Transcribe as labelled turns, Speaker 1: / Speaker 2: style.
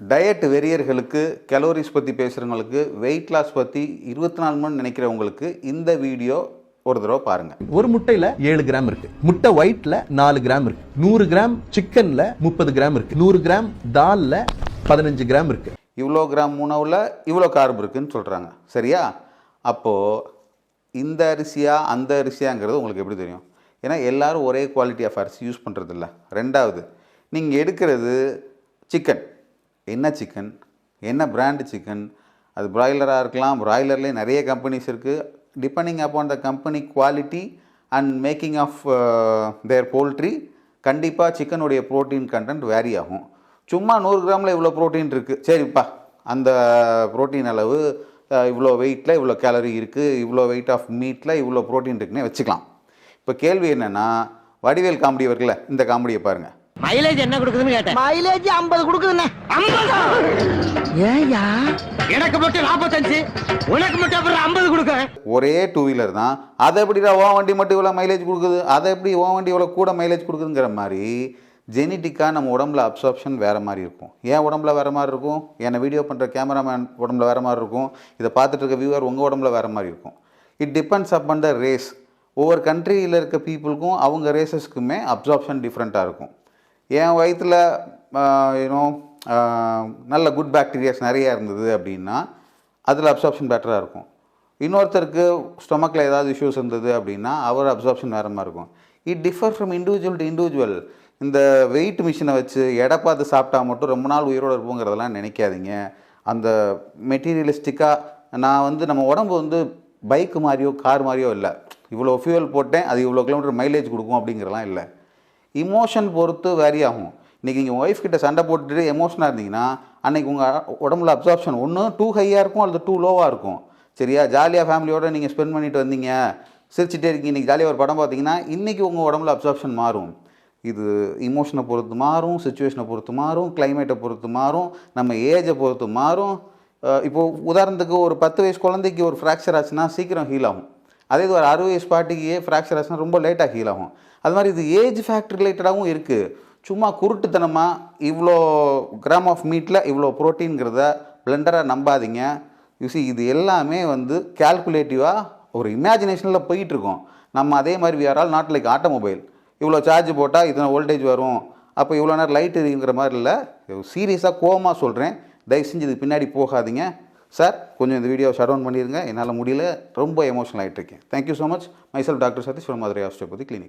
Speaker 1: Diet வெறியர்களுக்கு, calories பற்றி பேசுகிறவங்களுக்கு, weight loss பற்றி 24 மணி நினைக்கிறவங்களுக்கு இந்த வீடியோ ஒரு தடவை பாருங்க.
Speaker 2: ஒரு முட்டையில 7 கிராம் இருக்கு, முட்டை ஒயிட்ல 4 கிராம் இருக்கு, 100 கிராம் சிக்கன்ல 30 கிராம் இருக்கு, 100 கிராம் தால்ல 15 கிராம் இருக்கு.
Speaker 1: இவ்வளோ கிராம் உணவுல இவ்வளோ கார்பு இருக்குன்னு சொல்றாங்க. சரியா? அப்போ இந்த அரிசியா அந்த அரிசியாங்கிறது உங்களுக்கு எப்படி தெரியும்? ஏன்னா எல்லாரும் ஒரே குவாலிட்டி ஆஃப் அரிசி யூஸ் பண்ணுறது இல்லை. ரெண்டாவது, நீங்கள் எடுக்கிறது சிக்கன், என்ன சிக்கன், என்ன பிராண்டு சிக்கன், அது பிராய்லராக இருக்கலாம், பிராய்லர்லேயே நிறைய கம்பெனிஸ் இருக்குது. Depending upon the company quality and making of their poultry, கண்டிப்பாக சிக்கனுடைய ப்ரோட்டீன் கண்டென்ட் வேரி ஆகும். சும்மா 100 கிராமில் இவ்வளோ ப்ரோட்டீன் இருக்குது, சரிப்பா அந்த ப்ரோட்டீன் அளவு இவ்வளோ வெயிட்டில் இவ்வளோ கேலரி இருக்குது, இவ்வளோ வெயிட் ஆஃப் மீட்டில் இவ்வளோ ப்ரோட்டீன் இருக்குன்னே வச்சுக்கலாம். இப்போ கேள்வி என்னென்னா, வடிவேல் காமெடி இருக்குல்ல, இந்த காமெடியை பாருங்கள்.
Speaker 3: மைலேஜ் என்ன கொடுக்குதுன்னு கேட்டேன். மைலேஜ் 50 கொடுக்குதுண்ணே. 50? ஏயா எனக்கு மட்டும் 45, உனக்கு மட்டும் அப்புறம் 50 கொடுக்க.
Speaker 1: ஒரே 2 வீலர் தான், அதை எப்படிடா ஓ வண்டி மட்டும் இவ்வளோ மைலேஜ் கொடுக்குது, அதை எப்படி ஓ வண்டி இவ்வளோ கூட மைலேஜ் கொடுக்குதுங்கிற மாதிரி ஜெனட்டிக்காக நம்ம உடம்புல அப்சார்ப்ஷன் வேறு மாதிரி இருக்கும். ஏன் உடம்புல வேறு மாதிரி இருக்கும்? என்னை வீடியோ பண்ணுற கேமராமேன் உடம்புல வேறு மாதிரி இருக்கும், இதை பார்த்துட்டு இருக்க வியூவர் உங்கள் உடம்புல வேறு மாதிரி இருக்கும். It depends upon the race. ஒவ்வொரு கண்ட்ரியில் இருக்க பீப்புளுக்கும் அவங்க ரேசஸ்க்குமே அப்சார்ப்ஷன் டிஃப்ரெண்ட்டாக இருக்கும். என் வயிற்றில் யூனோ நல்ல குட் பாக்டீரியாஸ் நிறையா இருந்தது அப்படின்னா அதில் அப்சார்ப்ஷன் பெட்டராக இருக்கும். இன்னொருத்தருக்கு ஸ்டொமக்கில் ஏதாவது இஷ்யூஸ் இருந்தது அப்படின்னா அவர் அப்சார்ப்ஷன் வேறு மாதிரி இருக்கும். It differ from individual to individual. இந்த வெயிட் மிஷினை வச்சு எடை பார்த்து சாப்பிட்டா மட்டும் ரொம்ப நாள் உயிரோடு இருப்போங்கிறதெல்லாம் நினைக்காதீங்க. அந்த மெட்டீரியலிஸ்டிக்காக நான் நம்ம உடம்பு பைக்கு மாதிரியோ கார் மாதிரியோ இல்லை, இவ்வளோ ஃபியூவல் போட்டேன் அது இவ்வளோ கிலோமீட்டர் மைலேஜ் கொடுக்கும் அப்படிங்கிறலாம் இல்லை. இமோஷன் பொறுத்து வேரி ஆகும். இன்றைக்கி நீங்கள் ஒய்ஃப் கிட்ட சண்டை போட்டுட்டு எமோஷனாக இருந்தீங்கன்னா அன்றைக்கி உங்கள் உடம்புல அப்சார்ப்ஷன் ஒன்று டூ ஹையாக இருக்கும் அல்லது டூ லோவாக இருக்கும். சரியா? ஜாலியாக ஃபேமிலியோடு நீங்கள் ஸ்பெண்ட் பண்ணிட்டு வந்தீங்க, சிரிச்சிட்டே இருக்கீங்க, இன்றைக்கி ஜாலியாக ஒரு படம் பார்த்தீங்கன்னா இன்றைக்கி உங்கள் உடம்புல அப்சார்ப்ஷன் மாறும். இது இமோஷனை பொறுத்து மாறும், சுச்சுவேஷனை பொறுத்து மாறும், கிளைமேட்டை பொறுத்து மாறும், நம்ம ஏஜை பொறுத்து மாறும். இப்போது உதாரணத்துக்கு ஒரு 10 வயசு குழந்தைக்கு ஒரு ஃப்ராக்சர் ஆச்சுன்னா சீக்கிரம் ஹீல் ஆகும். அதே இது ஒரு 60 வயசு பாட்டிக்கு ஃப்ராக்சர் ஆச்சுன்னா ரொம்ப லேட்டாக ஹீல் ஆகும். அது மாதிரி இது ஏஜ் ஃபேக்ட் ரிலேட்டடாகவும் இருக்குது. சும்மா குருட்டுத்தனமாக இவ்வளோ கிராம் ஆஃப் மீட்டில் இவ்வளோ ப்ரோட்டீன்கிறத பிளெண்டராக நம்பாதீங்க. யூசி இது எல்லாமே கேல்குலேட்டிவாக ஒரு இமேஜினேஷனில் போயிட்டுருக்கோம். நம்ம அதே மாதிரி we are all not like automobile. இவ்வளோ சார்ஜ் போட்டால் இத்தனை வோல்டேஜ் வரும், அப்போ இவ்வளோ நேரம் லைட் எரியுங்கிற மாதிரி இல்லை. சீரியஸாக கோவமாக சொல்கிறேன், தயவு செஞ்சு இதுக்கு பின்னாடி போகாதீங்க. சார் கொஞ்சம் இந்த வீடியோ ஷட் டவுன் பண்ணிடுங்க, என்னால் முடியல, ரொம்ப எமோஷனல் ஆகிட்டு இருக்கேன். Thank you so much. Myself doctor Sathish from Madurai astropathy clinic.